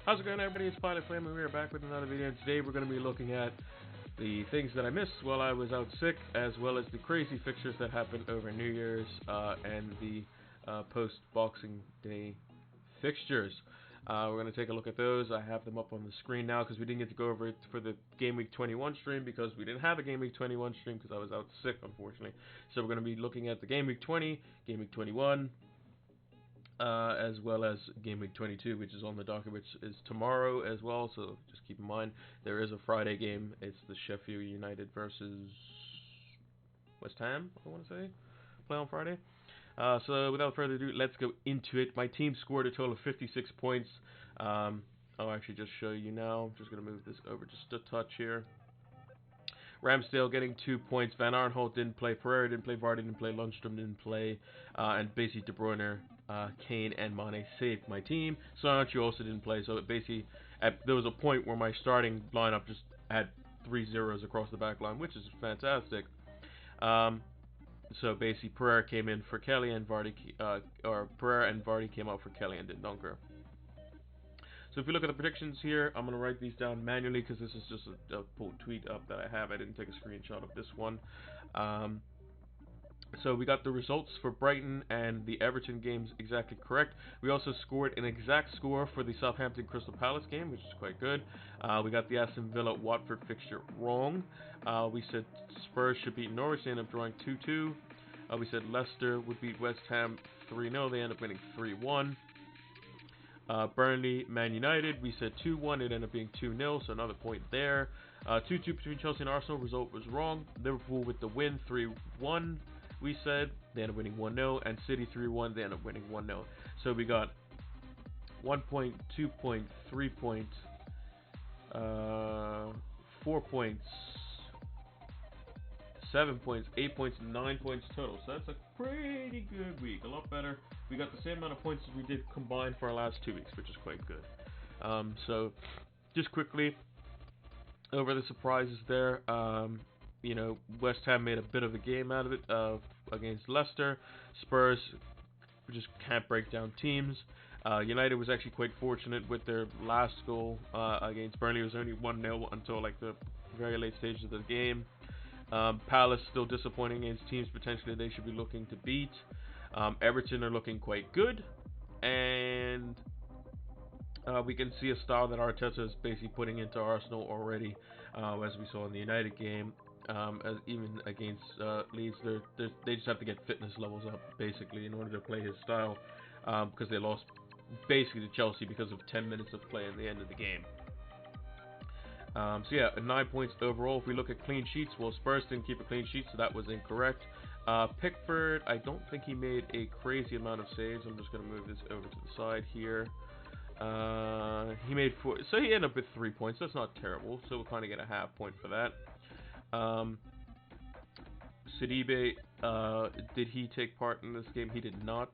How's it going, everybody? It's Pilot Flame, and we are back with another video. And today we're going to be looking at the things that I missed while I was out sick, as well as the crazy fixtures that happened over New Year's and the post-Boxing Day fixtures. We're going to take a look at those. I have them up on the screen now because we didn't get to go over it for the Game Week 21 stream because we didn't have a Game Week 21 stream because I was out sick, unfortunately. So we're going to be looking at the Game Week 20, Game Week 21, as well as Game Week 22, which is on the docket, which is tomorrow as well. So just keep in mind there is a Friday game. It's the Sheffield United versus West Ham, I want to say, play on Friday. So without further ado, let's go into it. My team scored a total of 56 points. I'll actually just show you now. I'm just going to move this over just a touch here. Ramsdale getting 2 points. Van Arnholt didn't play. Pereira didn't play. Vardy didn't play. Lundstrom didn't play. And basically De Bruyne, Kane, and Mane saved my team. Sancho also didn't play. So basically, there was a point where my starting lineup just had 3 zeros across the back line, which is fantastic. So basically, Pereira came in for Kelly and Vardy, or Pereira and Vardy came out for Kelly and Dunker. So if you look at the predictions here, I'm going to write these down manually because this is just a full tweet up that I have. I didn't take a screenshot of this one. So we got the results for Brighton and the Everton games exactly correct. We also scored an exact score for the Southampton Crystal Palace game, which is quite good. We got the Aston Villa Watford fixture wrong. We said Spurs should beat Norwich. They ended up drawing 2-2. We said Leicester would beat West Ham 3-0. They ended up winning 3-1. Burnley, Man United, we said 2-1, it ended up being 2-0, so another point there. 2-2 between Chelsea and Arsenal, result was wrong. Liverpool with the win, 3-1, we said, they ended up winning 1-0, and City 3-1, they ended up winning 1-0. So we got 1 point, 2 point, 3 point, 4 points, 7 points, 8 points, 9 points total. So that's a pretty good week. A lot better. We got the same amount of points as we did combined for our last 2 weeks, which is quite good. So just quickly over the surprises there. You know, West Ham made a bit of a game out of it against Leicester. Spurs just can't break down teams. United was actually quite fortunate with their last goal against Burnley. It was only 1-0 until like the very late stages of the game. Palace still disappointing against teams potentially they should be looking to beat. Everton are looking quite good, and we can see a style that Arteta is basically putting into Arsenal already, as we saw in the United game. As even against Leeds, they just have to get fitness levels up basically in order to play his style, because they lost basically to Chelsea because of 10 minutes of play in the end of the game. So yeah, 9 points overall. If we look at clean sheets, well, Spurs didn't keep a clean sheet, so that was incorrect. Pickford, I don't think he made a crazy amount of saves. I'm just going to move this over to the side here. He made 4, so he ended up with 3 points. That's not terrible, so we'll kind of get a half point for that. Sidibe, did he take part in this game? He did not.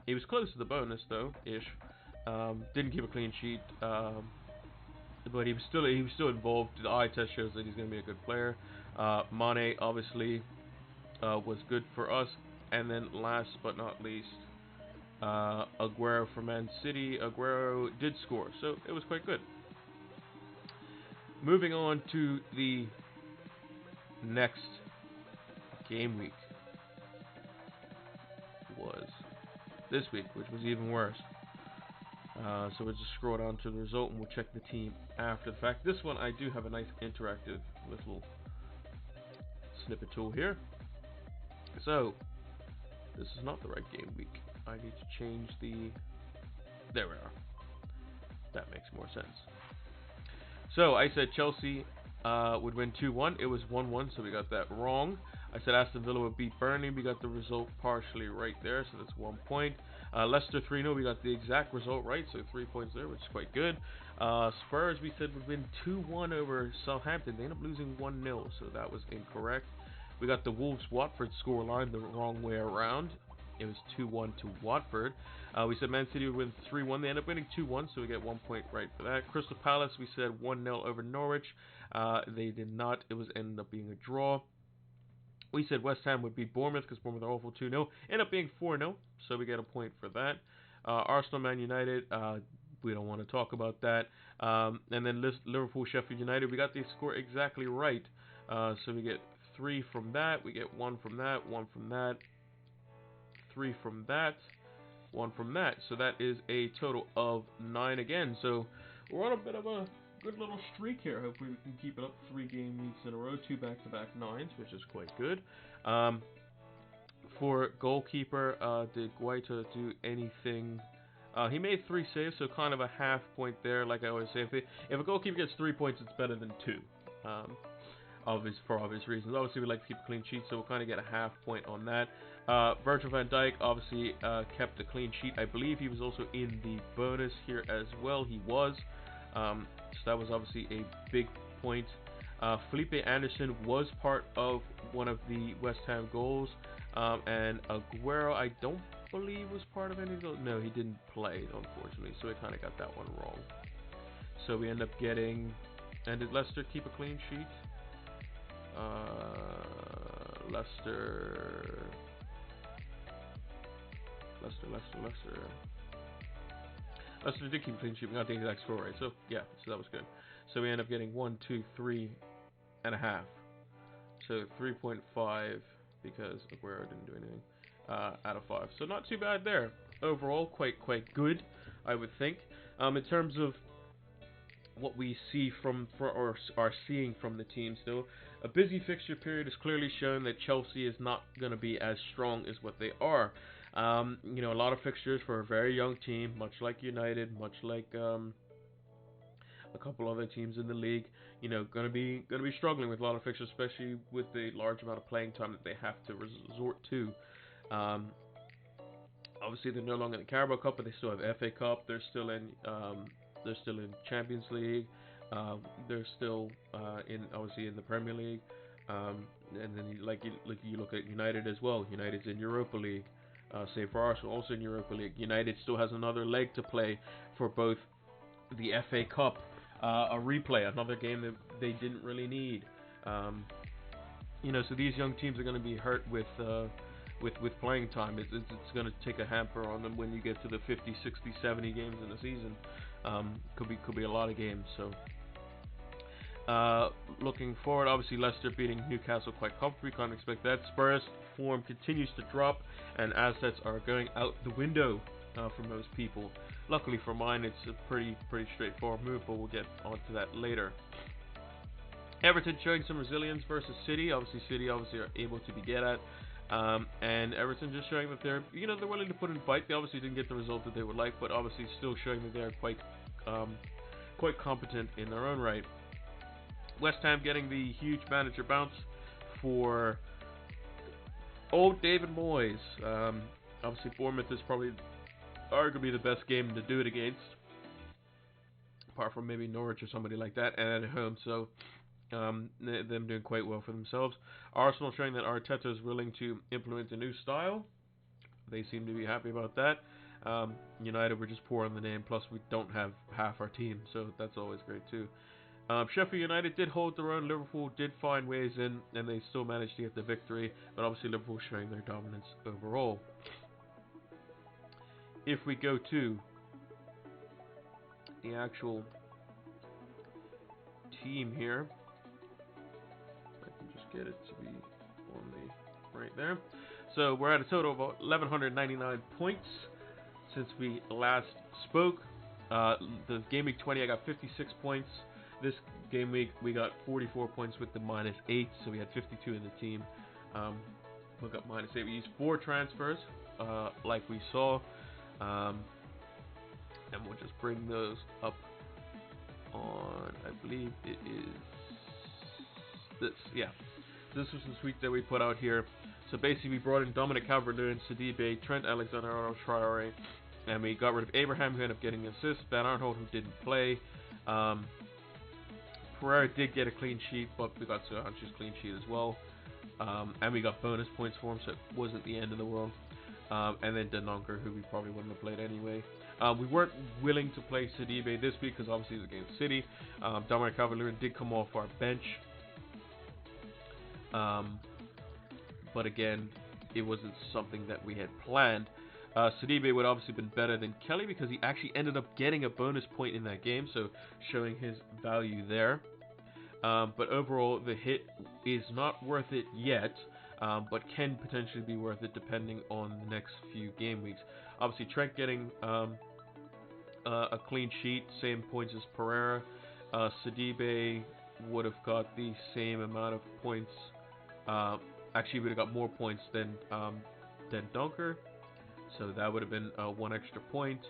He was close to the bonus though, ish. Didn't keep a clean sheet. But he was still involved. The eye test shows that he's going to be a good player. Mane obviously was good for us, and then last but not least, Aguero for Man City. Aguero did score, so it was quite good. Moving on to the next game week was this week, which was even worse. So we'll just scroll down to the result and we'll check the team after the fact. This one I do have a nice interactive little snippet tool here. So this is not the right game week. I need to change the... There we are. That makes more sense. So I said Chelsea would win 2-1. It was 1-1, so we got that wrong. I said Aston Villa would beat Burnley. We got the result partially right there, so that's 1 point. Leicester 3-0. We got the exact result right, so 3 points there, which is quite good. Spurs, we said, would win 2-1 over Southampton. They ended up losing 1-0, so that was incorrect. We got the Wolves-Watford scoreline the wrong way around. It was 2-1 to Watford. We said Man City would win 3-1. They ended up winning 2-1, so we get 1 point right for that. Crystal Palace, we said 1-0 over Norwich. They did not. It was ended up being a draw. We said West Ham would beat Bournemouth because Bournemouth are awful 2-0. Ended up being 4-0, so we get a point for that. Arsenal, Man United, we don't want to talk about that. And then Liverpool, Sheffield United, we got the score exactly right. So we get 3 from that, we get 1 from that, 1 from that, 3 from that, 1 from that. So that is a total of 9 again. So we're on a bit of a good little streak here. Hopefully we can keep it up 3 game weeks in a row, 2 back-to-back 9s, which is quite good. For goalkeeper, did Guaita do anything? He made 3 saves, so kind of a half point there. Like I always say, if a goalkeeper gets 3 points, it's better than 2. For obvious reasons. Obviously, we like to keep a clean sheet, so we'll kind of get a half point on that. Virgil van Dijk obviously kept a clean sheet. I believe he was also in the bonus here as well. He was. So that was obviously a big point. Felipe Anderson was part of one of the West Ham goals. And Aguero, I don't believe was part of any of those. No, he didn't play, unfortunately, so we kind of got that one wrong. So we end up getting... And did Leicester keep a clean sheet? Leicester did keep a clean sheet. We got the exact score right. So, yeah, so that was good. So we end up getting 1, 2, 3 and a half. So 3.5 because Aguero didn't do anything out of 5. So not too bad there. Overall, quite good, I would think. In terms of what we see or are seeing from the teams, though, a busy fixture period has clearly shown that Chelsea is not going to be as strong as what they are. You know, a lot of fixtures for a very young team, much like United, much like a couple other teams in the league. You know, going to be struggling with a lot of fixtures, especially with the large amount of playing time that they have to resort to. Obviously, they're no longer in the Carabao Cup, but they still have FA Cup. They're still in Champions League. They're still obviously in the Premier League. And then you look at United as well. United's in Europa League. Same for Arsenal, also in Europa League. United still has another leg to play for both the FA Cup, a replay, another game that they didn't really need. You know, so these young teams are going to be hurt with playing time. It's going to take a hamper on them when you get to the 50, 60, 70 games in a season. Could be a lot of games. So looking forward, obviously Leicester beating Newcastle quite comfortably. Can't expect that. Spurs form continues to drop, and assets are going out the window for most people. Luckily for mine, it's a pretty straightforward move, but we'll get onto that later. Everton showing some resilience versus City. City are able to be get at. And Everton just showing that they're willing to put in fight. They obviously didn't get the result that they would like, but obviously still showing that they're quite competent in their own right. West Ham getting the huge manager bounce for old David Moyes. Obviously Bournemouth is probably arguably the best game to do it against, apart from maybe Norwich or somebody like that, and at home. So them doing quite well for themselves. Arsenal showing that Arteta is willing to implement a new style. They seem to be happy about that. United were just poor on the name, plus we don't have half our team, so that's always great too. Sheffield United did hold their own. Liverpool did find ways in, and they still managed to get the victory, but obviously Liverpool showing their dominance overall. If we go to the actual team here, I can just get it to be on the right there. So we're at a total of 1,199 points since we last spoke. The game week 20, I got 56 points. This game week, we got 44 points with the -8, so we had 52 in the team. We got -8. We used 4 transfers, like we saw. And we'll just bring those up on, I believe it is this. Yeah, this was the suite that we put out here. So basically we brought in Dominic Calvert-Lewin, Sidibe, Trent Alexander-Arnold, Traore, and we got rid of Abraham, who ended up getting an assist, Van Aanholt, who didn't play. Pereira did get a clean sheet, but we got Sohanchu's clean sheet as well. And we got bonus points for him, so it wasn't the end of the world. And then Denonker, who we probably wouldn't have played anyway. We weren't willing to play Sidibe this week because obviously it was against City. Dominic Calvert-Lewin did come off our bench. But again, it wasn't something that we had planned. Sidibe would obviously been better than Kelly because he actually ended up getting a bonus point in that game, so showing his value there. But overall, the hit is not worth it yet, but can potentially be worth it depending on the next few game weeks. Obviously, Trent getting a clean sheet, same points as Pereira. Sidibe would have got the same amount of points. Actually, would have got more points than Dunker, so that would have been one extra point.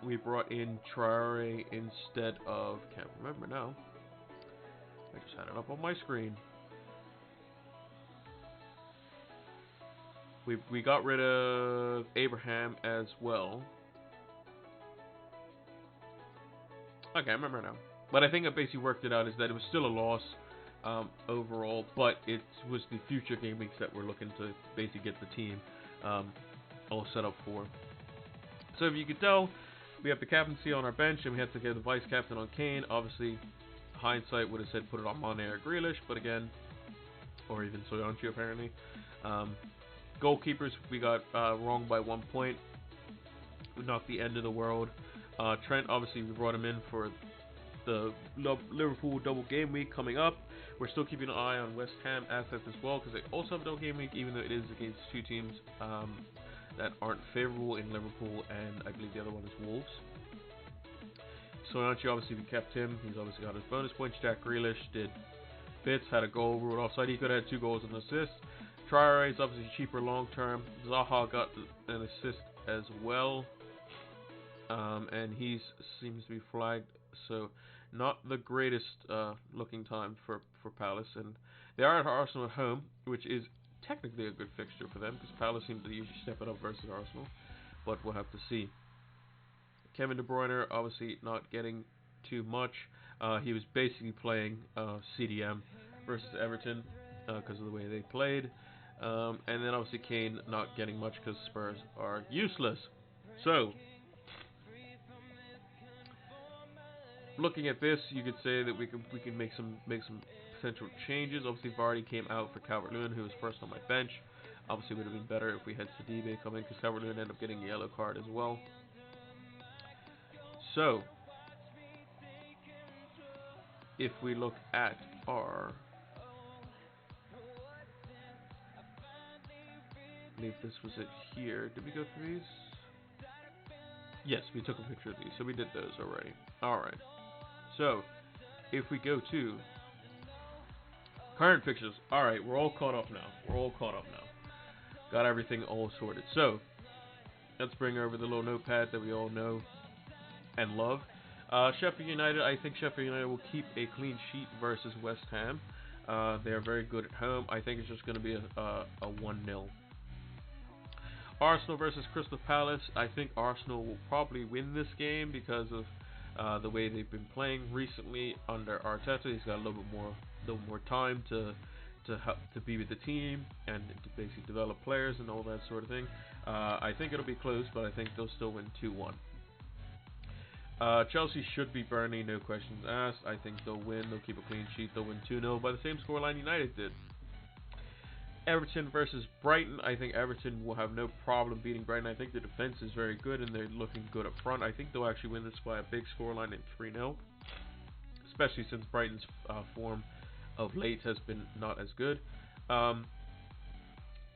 We brought in Traore instead of, can't remember now. I just had it up on my screen. We got rid of Abraham as well. Okay, I remember now. But I think I basically worked it out is that it was still a loss overall, but it was the future game weeks that we're looking to basically get the team all set up for. So if you could tell, we have the captaincy on our bench, and we have to get the vice captain on Kane. Obviously, hindsight would have said put it on Mane or Grealish, but again, or even Soyuncu apparently. Goalkeepers, we got wrong by 1 point. Not the end of the world. Trent, obviously, we brought him in for the Liverpool double game week coming up. We're still keeping an eye on West Ham assets as well, because they also have a double game week, even though it is against two teams that aren't favorable in Liverpool, and I believe the other one is Wolves. Soyuncu, obviously, we kept him. He's obviously got his bonus points. Jack Grealish did bits, had a goal ruled offside. He could have had 2 goals and an assist. Traore is obviously cheaper long term. Zaha got an assist as well, and he seems to be flagged, so not the greatest looking time for Palace. And they are at Arsenal at home, which is technically a good fixture for them, because Palace seem to usually step it up versus Arsenal, but we'll have to see. Kevin De Bruyne obviously not getting too much. He was basically playing CDM versus Everton because of the way they played. And then obviously Kane not getting much because Spurs are useless. So, looking at this, you could say that we can make some potential changes. Obviously, Vardy came out for Calvert-Lewin, who was first on my bench. Obviously, it would have been better if we had Sidibe come in, because Calvert-Lewin ended up getting a yellow card as well. So, if we look at our, I believe this was it here. Did we go through these? Yes, we took a picture of these, so we did those already. Alright. So, if we go to current pictures, alright, we're all caught up now. Got everything all sorted. So, let's bring over the little notepad that we all know and love. Sheffield United, I think Sheffield United will keep a clean sheet versus West Ham. They are very good at home. I think it's just going to be a 1-0. Arsenal versus Crystal Palace. I think Arsenal will probably win this game because of the way they've been playing recently under Arteta. He's got a little more time to be with the team and to basically develop players and all that sort of thing. I think it'll be close, but I think they'll still win 2-1. Chelsea should beat Burnley, no questions asked. I think they'll win. They'll keep a clean sheet. They'll win 2-0 by the same scoreline United did. Everton versus Brighton. I think Everton will have no problem beating Brighton. I think the defense is very good, and they're looking good up front. I think they'll actually win this by a big scoreline in 3-0, especially since Brighton's form of late has been not as good.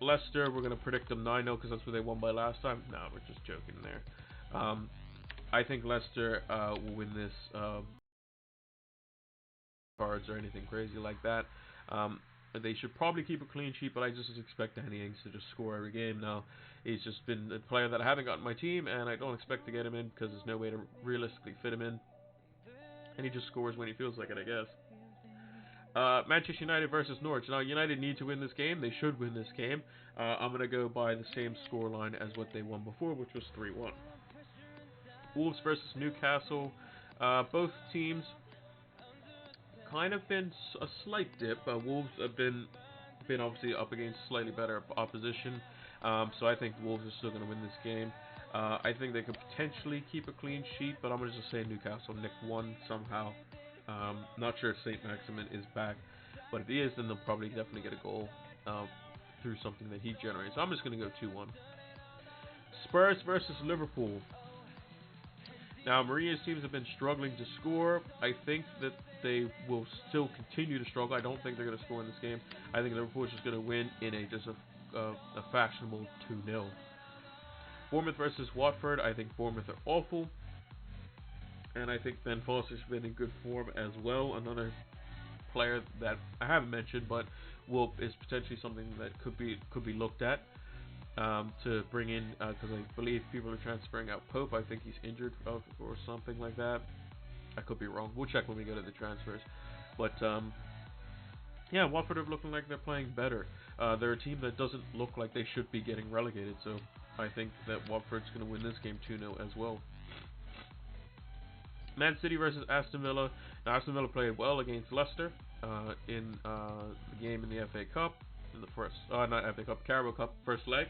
Leicester, we're going to predict them 9-0 because that's what they won by last time. No, we're just joking there. I think Leicester will win this cards or anything crazy like that. They should probably keep a clean sheet, but I just expect Danny Ings to just score every game now. He's just been a player that I haven't got in my team, and I don't expect to get him in because there's no way to realistically fit him in. And he just scores when he feels like it, I guess. Manchester United versus Norwich. Now, United need to win this game. They should win this game. I'm going to go by the same scoreline as what they won before, which was 3-1. Wolves versus Newcastle. Both teams kind of been a slight dip. Wolves have been obviously up against slightly better opposition. So I think Wolves are still going to win this game. I think they could potentially keep a clean sheet, but I'm going to just say Newcastle nick 1 somehow. Not sure if St. Maximin is back, but if he is, then they'll probably definitely get a goal. through something that he generates. So I'm just going to go 2-1. Spurs versus Liverpool. Now, Mourinho's teams have been struggling to score. I think that they will still continue to struggle. I don't think they're going to score in this game. I think Liverpool is just going to win in a fashionable 2-0. Bournemouth versus Watford. I think Bournemouth are awful. And I think Ben Foster's been in good form as well. Another player that I haven't mentioned, but is potentially something that could be looked at. To bring in, because I believe people are transferring out Pope. I think he's injured or something like that. I could be wrong. We'll check when we go to the transfers. But yeah, Watford are looking like they're playing better. They're a team that doesn't look like they should be getting relegated, so I think that Watford's going to win this game 2-0 as well. Man City versus Aston Villa. Now, Aston Villa played well against Leicester in the game in the FA Cup. In the first, not FA Cup, Carabao Cup, first leg.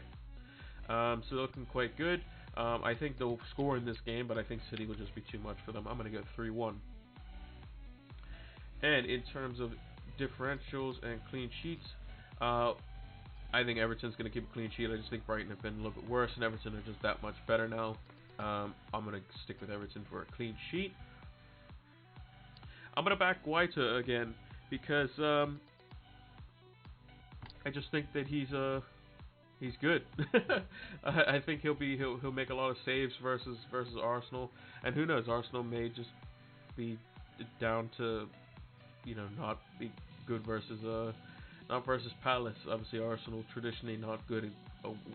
So they're looking quite good. I think they'll score in this game, but I think City will just be too much for them. I'm going to go 3-1. And in terms of differentials and clean sheets, I think Everton's going to keep a clean sheet. I just think Brighton have been a little bit worse, and Everton are just that much better now. I'm going to stick with Everton for a clean sheet. I'm going to back Guaita again because I just think that he's good. I think he'll make a lot of saves versus Arsenal, and who knows, Arsenal may just be down to not be good versus not versus Palace. Obviously, Arsenal traditionally not good in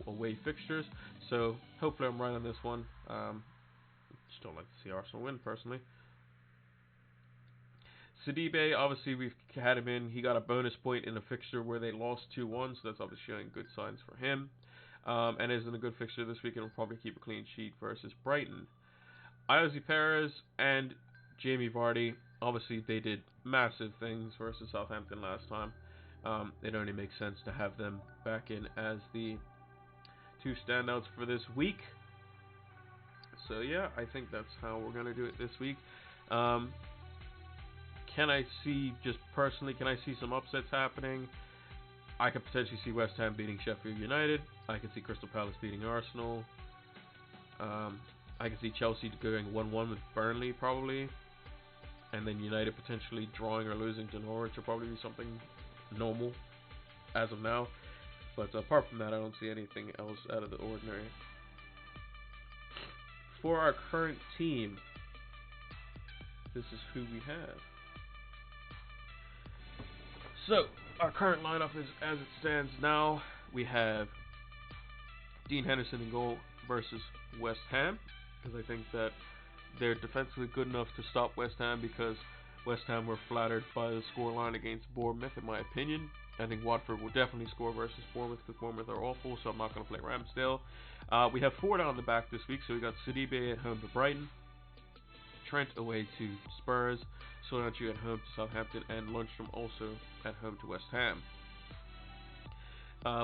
away fixtures, so hopefully I'm right on this one. Just don't like to see Arsenal win personally. Sidibe, obviously we've had him in. He got a bonus point in a fixture where they lost 2-1, so that's obviously showing good signs for him. And is in a good fixture this week, and will probably keep a clean sheet versus Brighton. Iosi Perez and Jamie Vardy, obviously they did massive things versus Southampton last time. It only makes sense to have them back in as the two standouts for this week. So yeah, I think that's how we're going to do it this week. Can I see, just personally, can I see some upsets happening? I could potentially see West Ham beating Sheffield United. I could see Crystal Palace beating Arsenal. I could see Chelsea going 1-1 with Burnley probably. And then United potentially drawing or losing to Norwich will probably be something normal as of now. But apart from that, I don't see anything else out of the ordinary. For our current team, this is who we have. So, our current lineup is as it stands now. We have Dean Henderson in goal versus West Ham, because I think that they're defensively good enough to stop West Ham, because West Ham were flattered by the scoreline against Bournemouth, in my opinion. I think Watford will definitely score versus Bournemouth, because Bournemouth are awful, so I'm not going to play Ramsdale. We have Ford on the back this week, so we got Sidibe at home to Brighton, Trent away to Spurs, Solanke at home to Southampton, and Lundstram also at home to West Ham.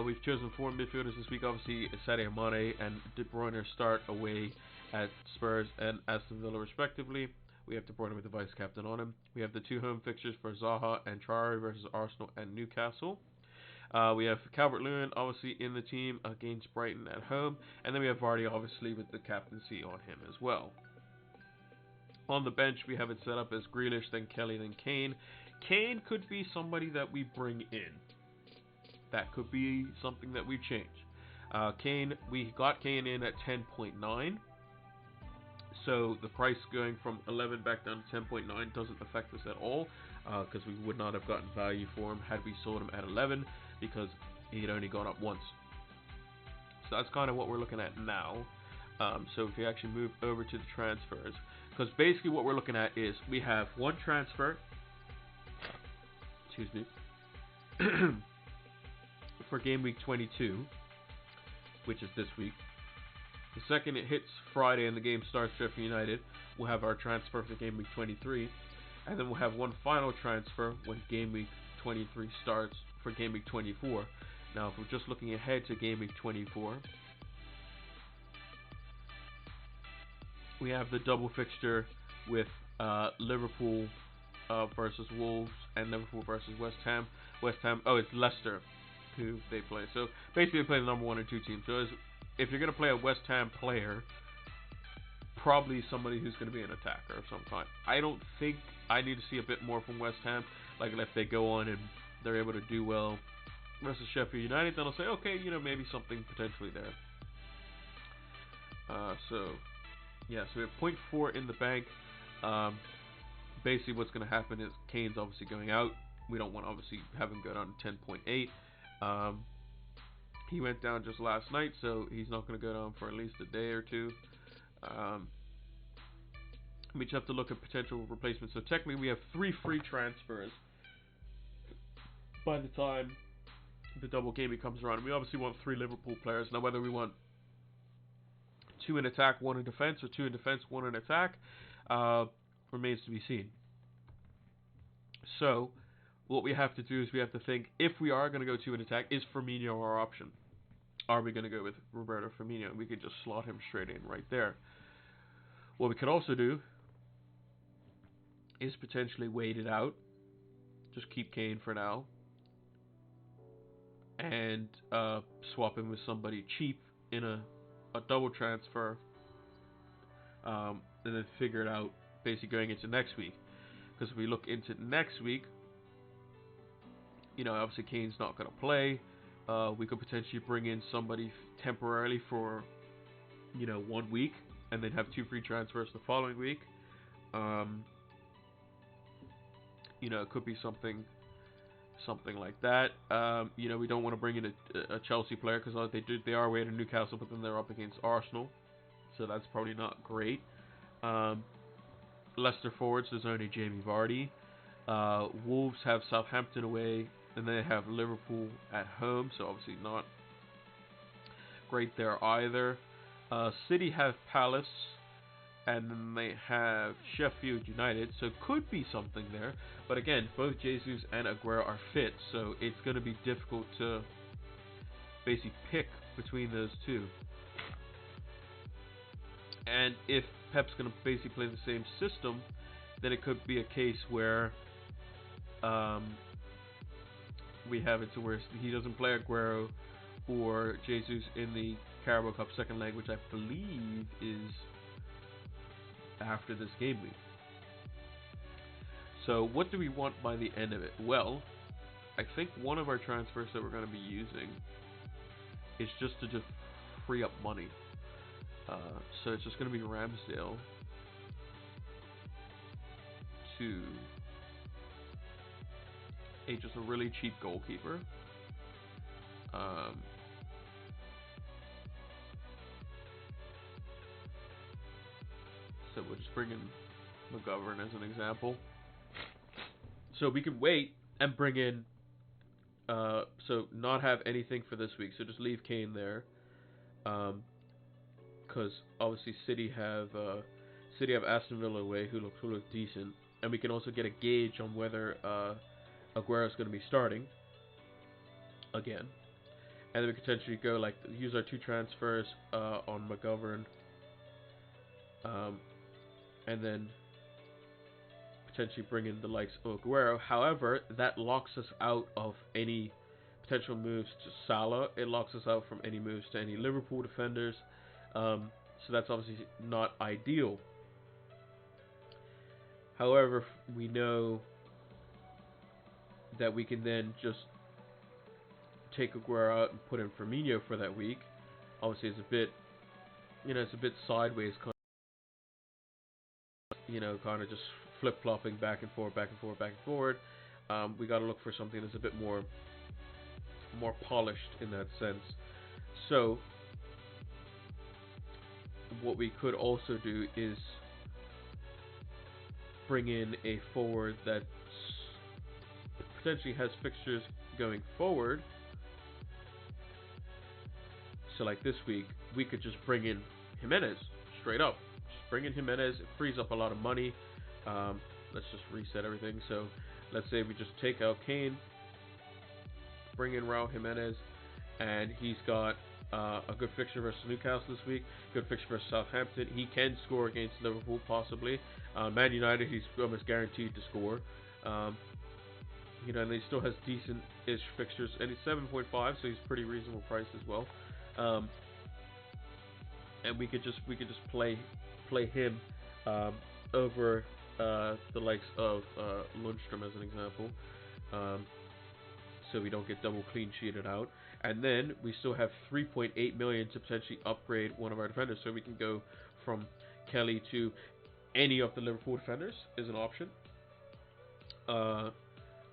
We've chosen 4 midfielders this week. Obviously, Sadio Mane and De Bruyne start away at Spurs and Aston Villa respectively. We have De Bruyne with the vice captain on him. We have the 2 home fixtures for Zaha and Traore versus Arsenal and Newcastle. We have Calvert-Lewin obviously in the team against Brighton at home, and then we have Vardy obviously with the captaincy on him as well. On the bench, we have it set up as Grealish, then Kelly, then Kane. Kane could be somebody that we bring in. That could be something that we change. Kane, we got Kane in at 10.9. So the price going from 11 back down to 10.9 doesn't affect us at all, because we would not have gotten value for him had we sold him at 11, because he had only gone up once. So that's kind of what we're looking at now. So if you actually move over to the transfers, because basically what we're looking at is we have one transfer, excuse me, for game week 22, which is this week. The second it hits Friday and the game starts Sheffield United, we'll have our transfer for game week 23, and then we'll have one final transfer when game week 23 starts for game week 24. Now, if we're just looking ahead to game week 24, we have the double fixture with Liverpool versus Wolves and Liverpool versus West Ham. Oh, it's Leicester who they play. So basically, they play the number 1 and 2 team. So if you're going to play a West Ham player, probably somebody who's going to be an attacker of some kind. I don't think I need to see a bit more from West Ham. Like if they go on and they're able to do well versus Sheffield United, then I'll say, okay, maybe something potentially there. So we have 0.4 in the bank. Basically, what's going to happen is Kane's obviously going out. We don't want to obviously have him go down to 10.8. He went down just last night, so he's not going to go down for at least a day or two. We just have to look at potential replacements. So technically, we have 3 free transfers by the time the double game comes around. We obviously want 3 Liverpool players. Now, whether we want 2 in attack, 1 in defense, or 2 in defense, 1 in attack, remains to be seen. So, what we have to do is we have to think, if we are going to go 2 in attack, is Firmino our option? Are we going to go with Roberto Firmino? We could just slot him straight in right there. What we could also do is potentially wait it out. Just keep Kane for now. And swap him with somebody cheap in a double transfer. And then figure it out basically going into next week. Because if we look into next week, obviously Kane's not going to play. We could potentially bring in somebody temporarily for, 1 week. And then have 2 free transfers the following week. It could be something like that. We don't want to bring in a Chelsea player because they are away to Newcastle, but then they're up against Arsenal, so that's probably not great. Leicester forwards, there's only Jamie Vardy. Wolves have Southampton away, and they have Liverpool at home, so obviously not great there either. City have Palace, and then they have Sheffield United, so could be something there. But again, both Jesus and Aguero are fit, so it's going to be difficult to basically pick between those two. And if Pep's going to basically play the same system, then it could be a case where we have it to where he doesn't play Aguero or Jesus in the Carabao Cup second leg, which I believe is after this game week. So what do we want by the end of it? Well, I think one of our transfers that we're going to be using is just to free up money. So it's just going to be Ramsdale to just a really cheap goalkeeper. So we'll just bring in McGovern as an example. So we can wait and bring in, so not have anything for this week. So just leave Kane there, because obviously City have Aston Villa away, who look decent, and we can also get a gauge on whether Aguero is going to be starting again, and then we could potentially go use our 2 transfers on McGovern. And then potentially bring in the likes of Aguero. However, that locks us out of any potential moves to Salah. It locks us out from any moves to any Liverpool defenders. So that's obviously not ideal. However, we know that we can then just take Aguero out and put in Firmino for that week. Obviously, it's a bit sideways kind of just flip-flopping back and forth. We got to look for something that's a bit more polished in that sense. So what we could also do is bring in a forward that potentially has fixtures going forward. So like this week, we could just bring in Jimenez straight up. Bring in Jimenez, it frees up a lot of money. Let's just reset everything. So let's say we just take out Kane, bring in Raul Jimenez, and he's got a good fixture versus Newcastle this week, good fixture versus Southampton. He can score against Liverpool possibly. Man United, he's almost guaranteed to score. You know, and he still has decent-ish fixtures, and he's 7.5, so he's pretty reasonable price as well. And we could just play him over the likes of Lundstrom as an example, um, so we don't get double clean sheeted out. And then we still have 3.8 million to potentially upgrade one of our defenders, so we can go from Kelly to any of the Liverpool defenders is an option.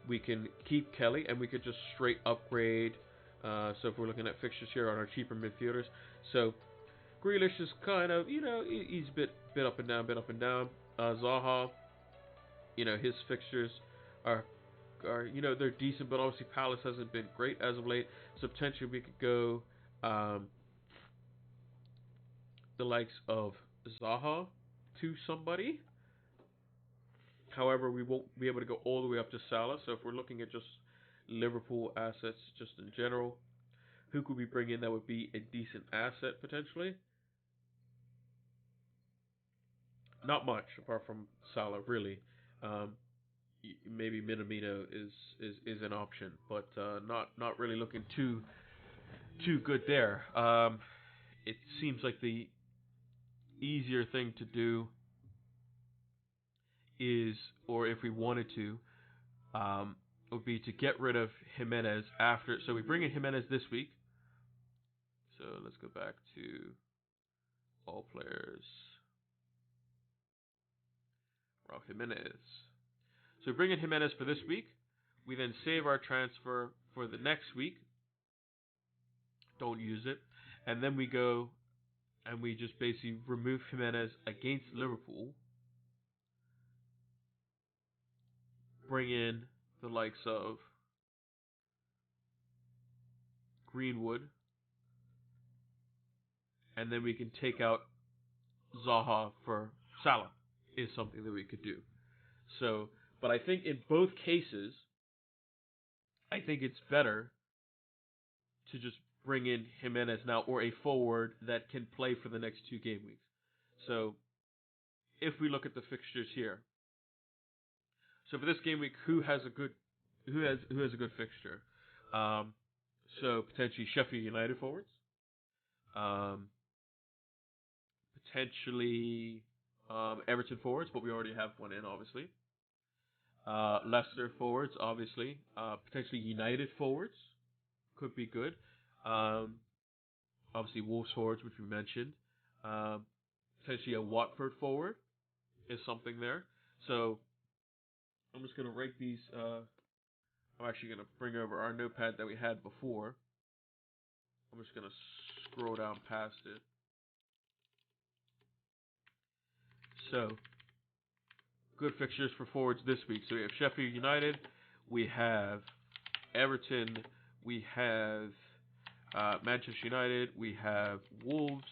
We can keep Kelly, and we could just straight upgrade. So if we're looking at fixtures here on our cheaper midfielders, so Grealish is kind of, you know, he's a bit up and down, Zaha, you know, his fixtures are you know, they're decent, but obviously Palace hasn't been great as of late. So potentially we could go the likes of Zaha to somebody. However, we won't be able to go all the way up to Salah. So if we're looking at just Liverpool assets, just in general, who could we bring in that would be a decent asset potentially? Not much apart from Salah, really. Um, Maybe Minamino is an option, but not really looking too good there. It seems like the easier thing to do is, or if we wanted to, would be to get rid of Jimenez after. So we bring in Jimenez this week. So let's go back to all players. Raul Jimenez. So we bring in Jimenez for this week. We then save our transfer for the next week. Don't use it. And then we go and we just basically remove Jimenez against Liverpool. Bring in the likes of Greenwood. And then we can take out Zaha for Salah is something that we could do. So, but I think in both cases, I think it's better to just bring in Jimenez now, or a forward that can play for the next 2 game weeks. So if we look at the fixtures here, so for this game week, who has a good fixture? So potentially Sheffield United forwards, potentially Everton forwards, but we already have one in, obviously. Leicester forwards, obviously. Potentially United forwards could be good. Obviously Wolves forwards, which we mentioned. Potentially a Watford forward is something there. So I'm just going to rank these. I'm actually going to bring over our notepad that we had before. I'm just going to scroll down past it. So, good fixtures for forwards this week. So we have Sheffield United, we have Everton, we have Manchester United, we have Wolves,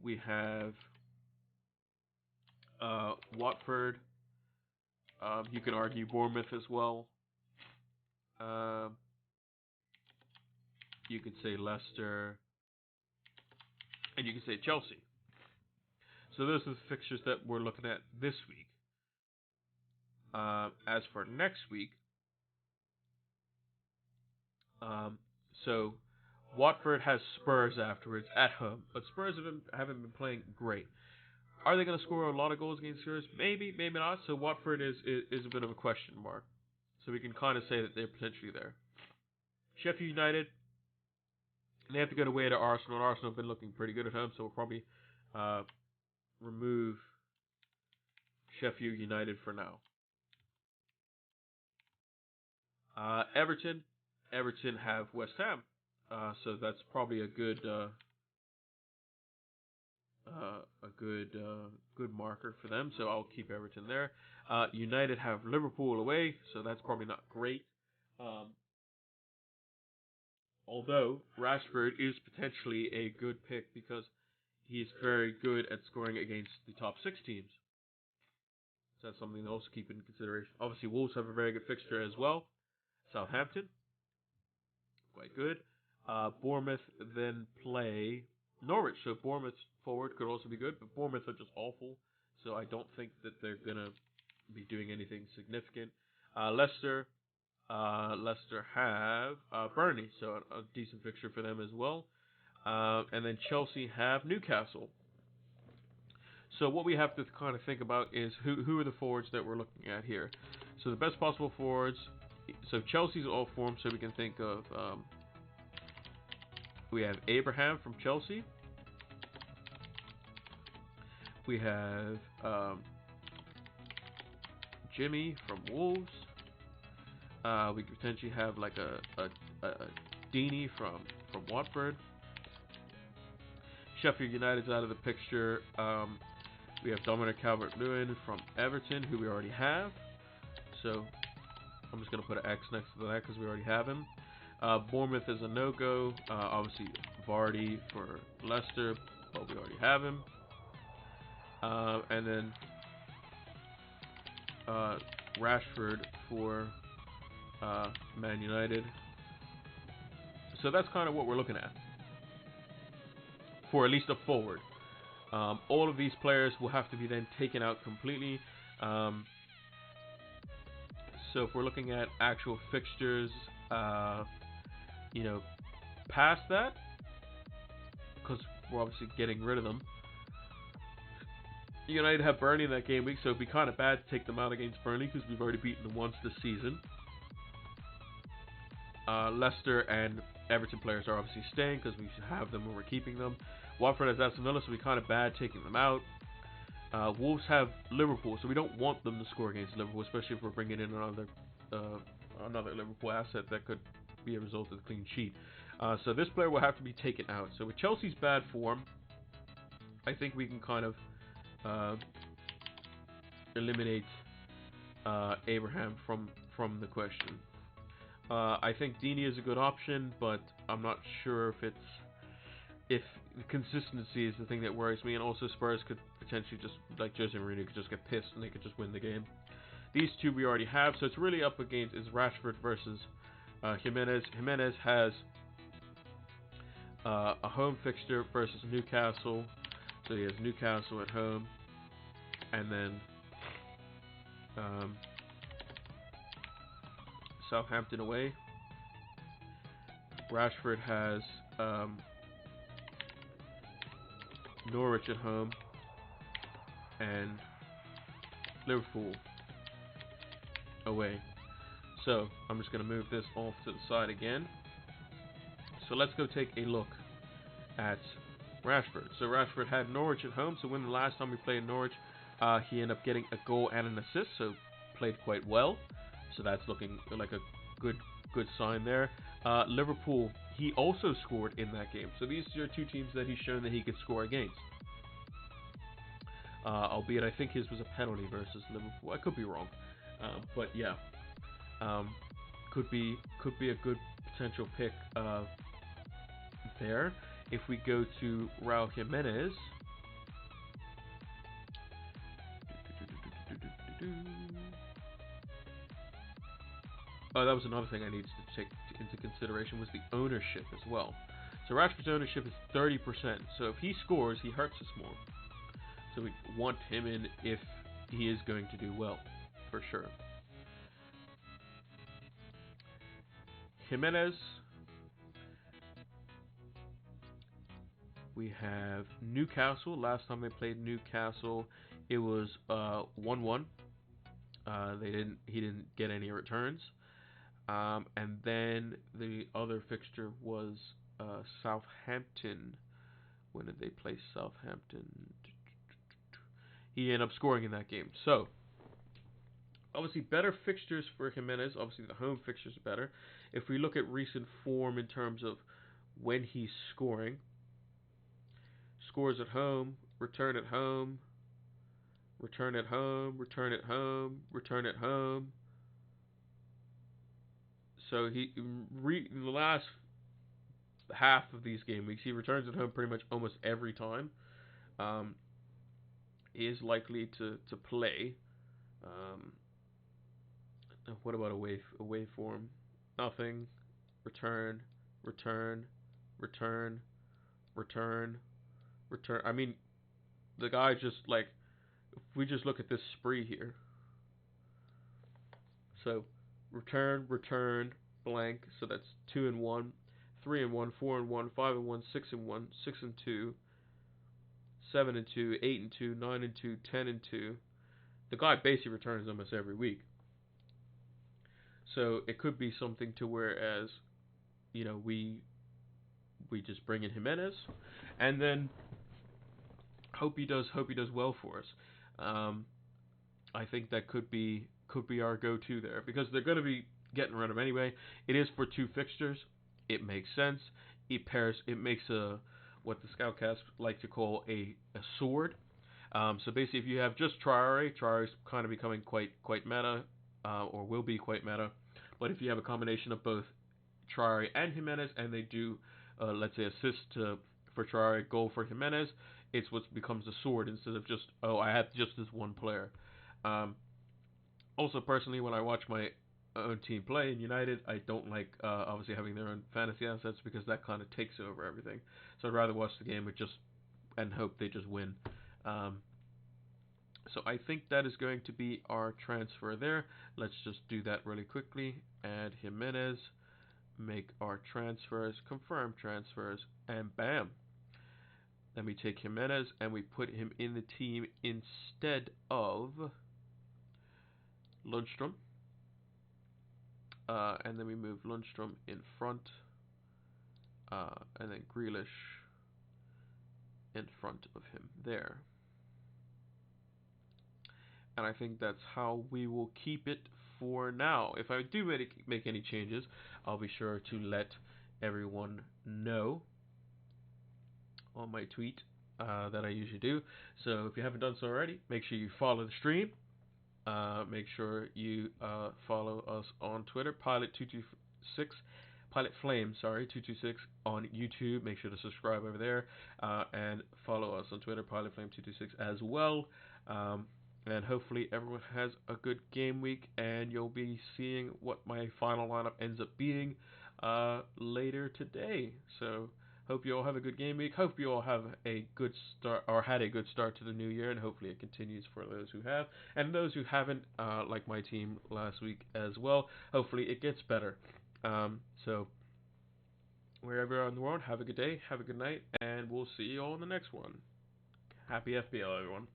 we have Watford. You can argue Bournemouth as well. You could say Leicester, and you could say Chelsea. So those are the fixtures that we're looking at this week. As for next week, so Watford has Spurs afterwards at home, but Spurs haven't been playing great. Are they going to score a lot of goals against Spurs? Maybe, maybe not. So Watford is a bit of a question mark. So we can kind of say that they're potentially there. Sheffield United, they have to go away to Arsenal. Arsenal have been looking pretty good at home, so we'll probably remove Sheffield United for now. Everton have West Ham, so that's probably a good good marker for them. So I'll keep Everton there. United have Liverpool away, so that's probably not great. Although Rashford is potentially a good pick because he's very good at scoring against the top 6 teams. So that's something to also keep in consideration. Obviously, Wolves have a very good fixture as well. Southampton, quite good. Bournemouth then play Norwich. So Bournemouth forward could also be good, but Bournemouth are just awful. So I don't think that they're going to be doing anything significant. Leicester, Leicester have Burnley, so a decent fixture for them as well. And then Chelsea have Newcastle. So what we have to kind of think about is who are the forwards that we're looking at here. So the best possible forwards. So Chelsea's all form, so we can think of. We have Abraham from Chelsea. We have Jimmy from Wolves. We could potentially have like a Deeney from Watford. Sheffield United's out of the picture. We have Dominic Calvert-Lewin from Everton, who we already have. So I'm just going to put an X next to that because we already have him. Bournemouth is a no-go. Obviously, Vardy for Leicester, but we already have him. And then Rashford for Man United. So that's kind of what we're looking at for at least a forward. All of these players will have to be then taken out completely. So if we're looking at actual fixtures, past that, because we're obviously getting rid of them. United have Burnley in that game week, so it'd be kind of bad to take them out against Burnley because we've already beaten them once this season. Leicester and Everton players are obviously staying because we have them and we're keeping them. Watford has Aston Villa, so it'd be kind of bad taking them out. Wolves have Liverpool, so we don't want them to score against Liverpool, especially if we're bringing in another Liverpool asset that could be a result of the clean sheet. So this player will have to be taken out. So with Chelsea's bad form, I think we can kind of eliminate Abraham from the question. I think Deeney is a good option, but I'm not sure if the consistency is the thing that worries me, and also Spurs could potentially just, like Jose Mourinho, could just get pissed and they could just win the game. These two we already have, so it's really up against is Rashford versus Jimenez. Jimenez has a home fixture versus Newcastle, so he has Newcastle at home, and then Southampton away. Rashford has Norwich at home and Liverpool away. So I'm just going to move this off to the side again. So let's go take a look at Rashford. So Rashford had Norwich at home. So when the last time we played Norwich, he ended up getting a goal and an assist. So played quite well. So that's looking like a good sign there. Liverpool, he also scored in that game. So these are two teams that he's shown that he could score against. Albeit I think his was a penalty versus Liverpool. I could be wrong. But yeah. Could be a good potential pick there. If we go to Raul Jimenez, oh, that was another thing I needed to take into consideration was the ownership as well. So Rashford's ownership is 30%. So if he scores, he hurts us more. So we want him in if he is going to do well, for sure. Jimenez, we have Newcastle. Last time they played Newcastle, it was 1-1. He didn't get any returns. And then the other fixture was Southampton. When did they play Southampton? He ended up scoring in that game. So, obviously better fixtures for Jimenez. Obviously the home fixtures are better. If we look at recent form in terms of when he's scoring, scores at home, return at home, return at home, return at home, return at home. So he in the last half of these game weeks, he returns at home pretty much almost every time. He is likely to play. What about away form? Nothing. Return, return, return, return, return. I mean, the guy just like, if we just look at this spree here. So return, blank. So that's 2 and 1, 3 and 1, 4 and 1, 5 and 1, 6 and 1, 6 and 2, 7 and 2, 8 and 2, 9 and 2, 10 and 2. The guy basically returns almost every week. So it could be something to whereas, we just bring in Jimenez, and then hope he does well for us. Um, I think that could be our go-to there because they're going to be getting rid of him anyway. It is for 2 fixtures. It makes sense. It makes a what the Scoutcast like to call a sword. So basically, if you have just Traore's kind of becoming quite meta, or will be quite meta. But if you have a combination of both Traore and Jimenez, and they do, let's say, assist for Traore, goal for Jimenez, it's what becomes a sword instead of just, oh, I have just this one player. Um, Also, personally, when I watch my own team play in United, I don't like obviously having their own fantasy assets because that kind of takes over everything. So I'd rather watch the game with just and hope they just win. Um, so I think that is going to be our transfer there. Let's just do that really quickly. Add Jimenez, make our transfers, confirm transfers, and bam. Then we take Jimenez and we put him in the team instead of Lundstrom. And then we move Lundstrom in front, and then Grealish in front of him there. And I think that's how we will keep it for now. If I do make any changes, I'll be sure to let everyone know on my tweet that I usually do. So if you haven't done so already, make sure you follow the stream. Make sure you follow us on Twitter, Pilot226, Pilot Flame, 226 on YouTube. Make sure to subscribe over there and follow us on Twitter, Pilot Flame 226 as well. And hopefully everyone has a good game week, and you'll be seeing what my final lineup ends up being later today. So hope you all have a good game week. Hope you all have a good start, or had a good start to the new year, and hopefully it continues for those who have. And those who haven't, like my team last week as well, hopefully it gets better. So wherever you are in the world, have a good day, have a good night, and we'll see you all in the next one. Happy FPL, everyone.